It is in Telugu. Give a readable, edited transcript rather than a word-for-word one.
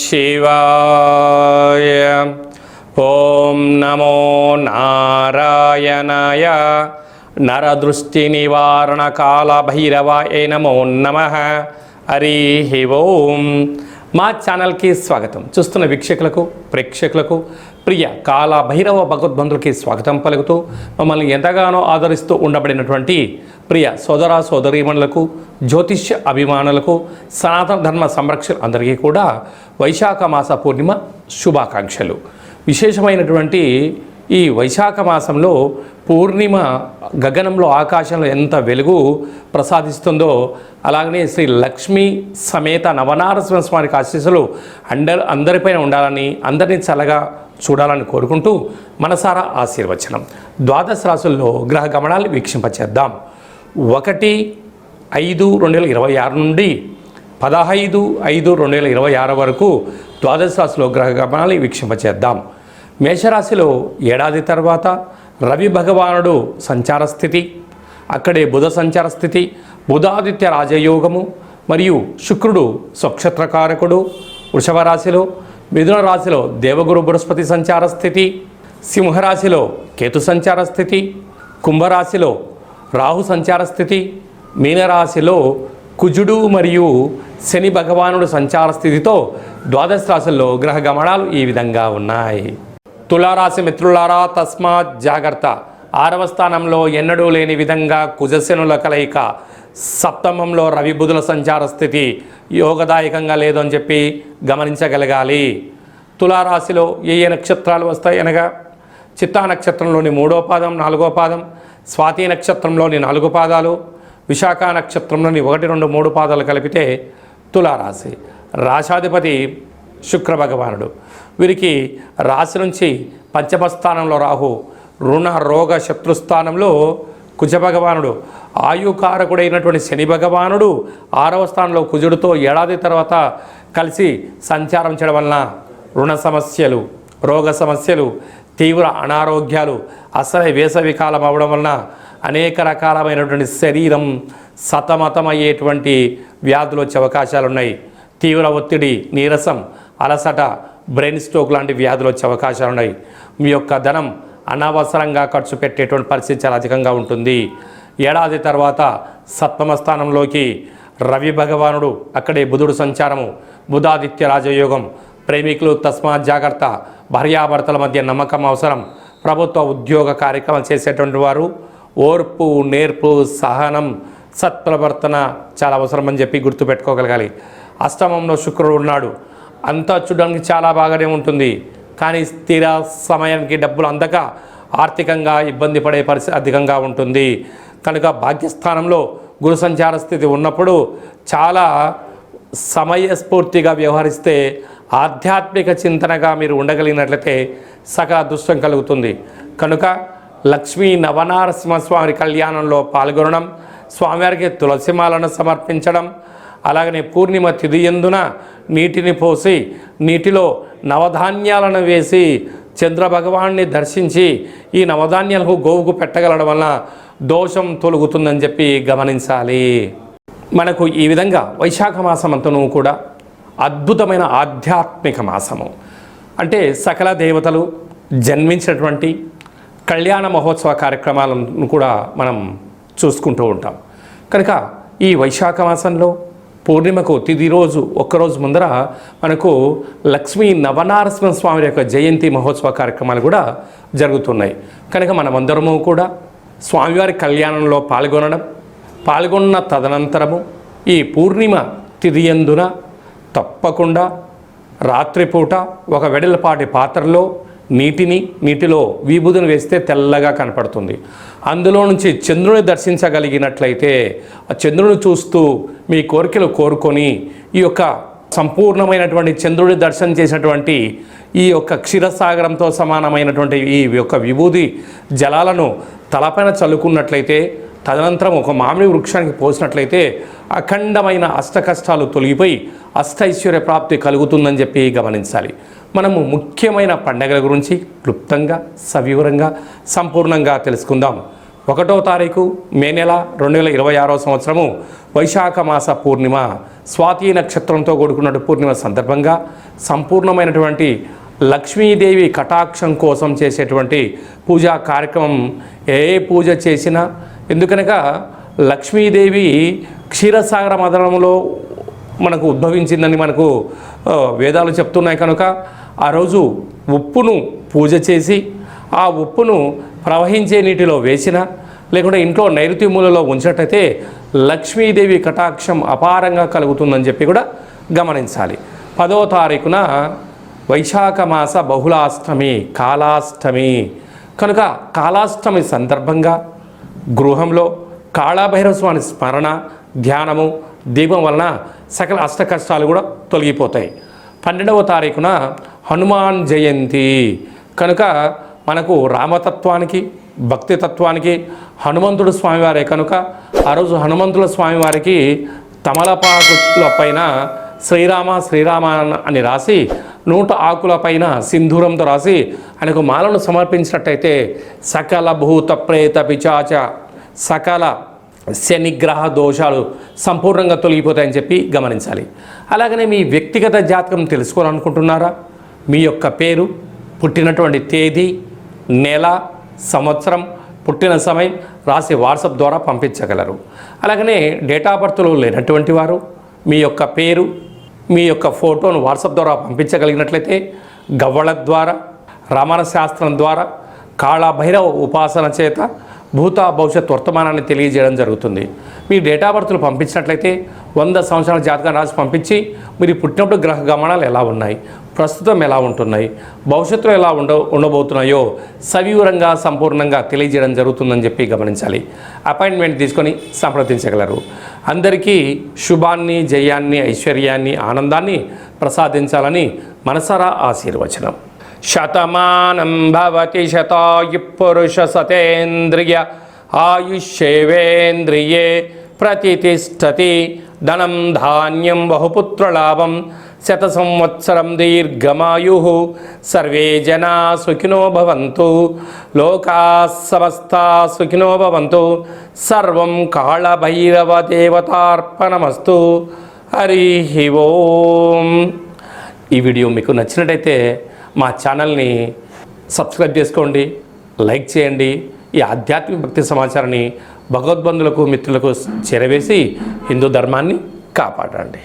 శివాయ. ఓం నమో నారాయణాయ. నరదృష్టి నివారణ కాల భైరవాయ నమో నమః. హరి ఓం. మా ఛానల్కి స్వాగతం. చూస్తున్న వీక్షకులకు, ప్రేక్షకులకు, ప్రియ కాల భైరవ భగవద్బంధులకి స్వాగతం పలుకుతూ మమ్మల్ని ఎంతగానో ఆదరిస్తూ ఉండబడినటువంటి ప్రియ సోదర సోదరీమణులకు, జ్యోతిష్య అభిమానులకు, సనాతన ధర్మ సంరక్షణ అందరికీ కూడా వైశాఖ మాస పూర్ణిమ శుభాకాంక్షలు. విశేషమైనటువంటి ఈ వైశాఖ మాసంలో పూర్ణిమ గగనంలో, ఆకాశంలో ఎంత వెలుగు ప్రసాదిస్తుందో, అలాగనే శ్రీ లక్ష్మీ సమేత నవనారసింహ స్వామికి ఆశీస్సులు అందరిపైన ఉండాలని, అందరినీ చల్లగా చూడాలని కోరుకుంటూ మనసారా ఆశీర్వచనం. ద్వాదశ రాశుల్లో గ్రహ గమనాలు వీక్షింపచేద్దాం. 1/5/2026 నుండి 15/5/2026 వరకు ద్వాదశ రాశిలో గ్రహ గమనాలు వీక్షింపచేద్దాం. మేషరాశిలో ఏడాది తర్వాత రవి భగవానుడు సంచార స్థితి, అక్కడే బుధ సంచార స్థితి, బుధాదిత్య రాజయోగము మరియు శుక్రుడు స్వక్షత్రకారకుడు వృషభ రాశిలో, మిథున రాశిలో దేవగురు బృహస్పతి సంచార స్థితి, సింహరాశిలో కేతు సంచార స్థితి, కుంభరాశిలో రాహు సంచార స్థితి, మీనరాశిలో కుజుడు మరియు శని భగవానుడు సంచార స్థితితో ద్వాదశ రాశుల్లో గ్రహ గమనాలు ఈ విధంగా ఉన్నాయి. తులారాశి మిత్రులారా, తస్మాత్ జాగ్రత్త. 6వ స్థానంలో ఎన్నడూ లేని విధంగా కుజశనుల కలయిక, సప్తమంలో రవి బుధుల సంచార స్థితి యోగదాయకంగా లేదు అని చెప్పి గమనించగలగాలి. తులారాశిలో ఏ నక్షత్రాలు వస్తాయి అనగా చిత్తా నక్షత్రంలోని 3వ పాదం, 4వ పాదం, స్వాతి నక్షత్రంలోని 4 పాదాలు, విశాఖ నక్షత్రంలోని 1, 2, 3 పాదాలు కలిపితే తులారాశి. రాశాధిపతి శుక్ర భగవానుడు. వీరికి రాశి నుంచి పంచమ స్థానంలో రాహు, రుణ రోగ శత్రుస్థానంలో కుజ భగవానుడు, ఆయుకారకుడైనటువంటి శని భగవానుడు 6వ స్థానంలో కుజుడితో ఏడాది తర్వాత కలిసి సంచారం చేయడం వలన రుణ సమస్యలు, రోగ సమస్యలు, తీవ్ర అనారోగ్యాలు, అసలే వేసవి కాలం అవ్వడం వలన అనేక రకాలమైనటువంటి శరీరం సతమతమయ్యేటువంటి వ్యాధులు వచ్చే అవకాశాలు ఉన్నాయి. తీవ్ర ఒత్తిడి, నీరసం, అలసట, బ్రెయిన్ స్ట్రోక్ లాంటి వ్యాధులు వచ్చే అవకాశాలు ఉన్నాయి. మీ యొక్క ధనం అనవసరంగా ఖర్చు పెట్టేటువంటి పరిస్థితి చాలా అధికంగా ఉంటుంది. ఏడాది తర్వాత సప్తమ స్థానంలోకి రవి భగవానుడు, అక్కడే బుధుడు సంచారము, బుధాదిత్య రాజయోగం. ప్రేమికులు తస్మాత్ జాగ్రత్త. భార్యాభర్తల మధ్య నమ్మకం అవసరం. ప్రభుత్వ ఉద్యోగ కార్యక్రమాలు చేసేటువంటి వారు ఓర్పు, నేర్పు, సహనం, సత్ప్రవర్తన చాలా అవసరం అని చెప్పి గుర్తుపెట్టుకోగలగాలి. అష్టమంలో శుక్రుడు ఉన్నాడు. అంతా చూడడానికి చాలా బాగానే ఉంటుంది, కానీ స్థిర సమయానికి డబ్బులు అందక ఆర్థికంగా ఇబ్బంది పడే పరిస్థితి అధికంగా ఉంటుంది. కనుక భాగ్యస్థానంలో గురు సంచార స్థితి ఉన్నప్పుడు చాలా సమయస్ఫూర్తిగా వ్యవహరిస్తే, ఆధ్యాత్మిక చింతనగా మీరు ఉండగలిగినట్లయితే సకల అదృష్టం కలుగుతుంది. కనుక లక్ష్మీ నవనారసింహస్వామి కళ్యాణంలో పాల్గొనడం, స్వామివారికి తులసిమాలను సమర్పించడం, అలాగనే పూర్ణిమ తిథి యందున నీటిని పోసి నీటిలో నవధాన్యాలను వేసి చంద్రభగవాన్ని దర్శించి ఈ నవధాన్యాలకు గోవుకు పెట్టగలడం వలన దోషం తొలగుతుందని చెప్పి గమనించాలి. మనకు ఈ విధంగా వైశాఖ మాసం అంతను కూడా అద్భుతమైన ఆధ్యాత్మిక మాసము. అంటే సకల దేవతలు జన్మించినటువంటి కళ్యాణ మహోత్సవ కార్యక్రమాలను కూడా మనం చూసుకుంటూ ఉంటాం. కనుక ఈ వైశాఖ మాసంలో పూర్ణిమకు తిథి రోజు ఒక్కరోజు ముందర మనకు లక్ష్మీ నవనారసింహ స్వామి యొక్క జయంతి మహోత్సవ కార్యక్రమాలు కూడా జరుగుతున్నాయి. కనుక మనమందరము కూడా స్వామివారి కళ్యాణంలో పాల్గొన్న తదనంతరము ఈ పూర్ణిమ తిథి యందున తప్పకుండా రాత్రిపూట ఒక వెడల్పాటి పాత్రలో నీటిలో విభూదిని వేస్తే తెల్లగా కనపడుతుంది. అందులో నుంచి చంద్రుని దర్శించగలిగినట్లయితే ఆ చంద్రుని చూస్తూ మీ కోరికలు కోరుకొని ఈ యొక్క సంపూర్ణమైనటువంటి చంద్రుడి దర్శనం చేసినటువంటి ఈ యొక్క క్షీరసాగరంతో సమానమైనటువంటి ఈ యొక్క విభూది జలాలను తలపైన చల్లుకున్నట్లయితే, తదనంతరం ఒక మామిడి వృక్షానికి పోసినట్లయితే అఖండమైన అష్ట కష్టాలు తొలగిపోయి అష్టైశ్వర్య ప్రాప్తి కలుగుతుందని చెప్పి గమనించాలి. మనము ముఖ్యమైన పండగల గురించి క్లుప్తంగా, సవివరంగా, సంపూర్ణంగా తెలుసుకుందాం. 1వ తారీఖు మే నెల 2026వ సంవత్సరము వైశాఖ మాస పూర్ణిమ స్వాతి నక్షత్రంతో కూడుకున్న పూర్ణిమ సందర్భంగా సంపూర్ణమైనటువంటి లక్ష్మీదేవి కటాక్షం కోసం చేసేటువంటి పూజా కార్యక్రమం ఏ పూజ చేసినా, ఎందుకనగా లక్ష్మీదేవి క్షీరసాగర మదనంలో మనకు ఉద్భవించిందని మనకు వేదాలు చెప్తున్నాయి. కనుక ఆ రోజు ఉప్పును పూజ చేసి ఆ ఉప్పును ప్రవహించే నీటిలో వేసిన, లేకుంటే ఇంట్లో నైరుతి మూలలో ఉంచినట్టయితే లక్ష్మీదేవి కటాక్షం అపారంగా కలుగుతుందని చెప్పి కూడా గమనించాలి. 10వ తారీఖున వైశాఖ మాస బహుళాష్టమి కాళాష్టమి కనుక కాళాష్టమి సందర్భంగా గృహంలో కాళభైరవ స్వామి స్మరణ, ధ్యానము, దీపం వలన సకల అష్ట కష్టాలు కూడా తొలగిపోతాయి. 12వ తారీఖున హనుమాన్ జయంతి కనుక మనకు రామతత్వానికి, భక్తి తత్వానికి హనుమంతుడు స్వామివారే కనుక ఆ రోజు హనుమంతుల స్వామివారికి తమలపాకుల పైన శ్రీరామ శ్రీరామ అని రాసి 100 ఆకుల పైన సింధూరంతో రాసి ఆయనకు మాలను సమర్పించినట్టయితే సకల భూత ప్రేత పిచాచ సకల శనిగ్రహ దోషాలు సంపూర్ణంగా తొలగిపోతాయని చెప్పి గమనించాలి. అలాగనే మీ వ్యక్తిగత జాతకం తెలుసుకోవాలనుకుంటున్నారా? మీ యొక్క పేరు, పుట్టినటువంటి తేదీ, నెల, సంవత్సరం, పుట్టిన సమయం రాసి వాట్సాప్ ద్వారా పంపించగలరు. అలాగనే డేట్ ఆఫ్ బర్త్లో లేనటువంటి వారు మీ యొక్క పేరు, మీ యొక్క ఫోటోను వాట్సాప్ ద్వారా పంపించగలిగినట్లయితే గవ్వళ ద్వారా, రమణ శాస్త్రం ద్వారా, కాళభైరవ ఉపాసన చేత భూత భవిష్యత్ వర్తమానాన్ని తెలియజేయడం జరుగుతుంది. మీ డేట్ ఆఫ్ బర్త్లు పంపించినట్లయితే 100 సంవత్సరాల జాతకం రాసి పంపించి మీరు పుట్టినప్పుడు గ్రహ గమనాలు ఎలా ఉన్నాయి, ప్రస్తుతం ఎలా ఉంటున్నాయి, భవిష్యత్తులో ఎలా ఉండబోతున్నాయో సవివరంగా సంపూర్ణంగా తెలియజేయడం జరుగుతుందని చెప్పి గమనించాలి. అపాయింట్మెంట్ తీసుకొని సంప్రదించగలరు. అందరికీ శుభాన్ని, జయాన్ని, ఐశ్వర్యాన్ని, ఆనందాన్ని ప్రసాదించాలని మనసారా ఆశీర్వచనం. శతమానం భవతి శతాయు పురుష సతేంద్రియ ఆయుష్యేవేంద్రియే ప్రతిష్టతి ధనం ధాన్యం బహుపుత్రలాభం శత సంవత్సరం దీర్ఘమాయు సర్వే జనా సుఖినో భవంతు లోకా సమస్తా సుఖినో భవంతు సర్వం కాళభైరవ దేవతార్పణమస్తు. హరి ఓం. ఈ వీడియో మీకు నచ్చినట్టయితే మా ఛానల్ని సబ్స్క్రైబ్ చేసుకోండి, లైక్ చేయండి. ఈ ఆధ్యాత్మిక భక్తి సమాచారాన్ని భగవద్బంధులకు, మిత్రులకు చేరవేసి హిందూ ధర్మాన్ని కాపాడండి.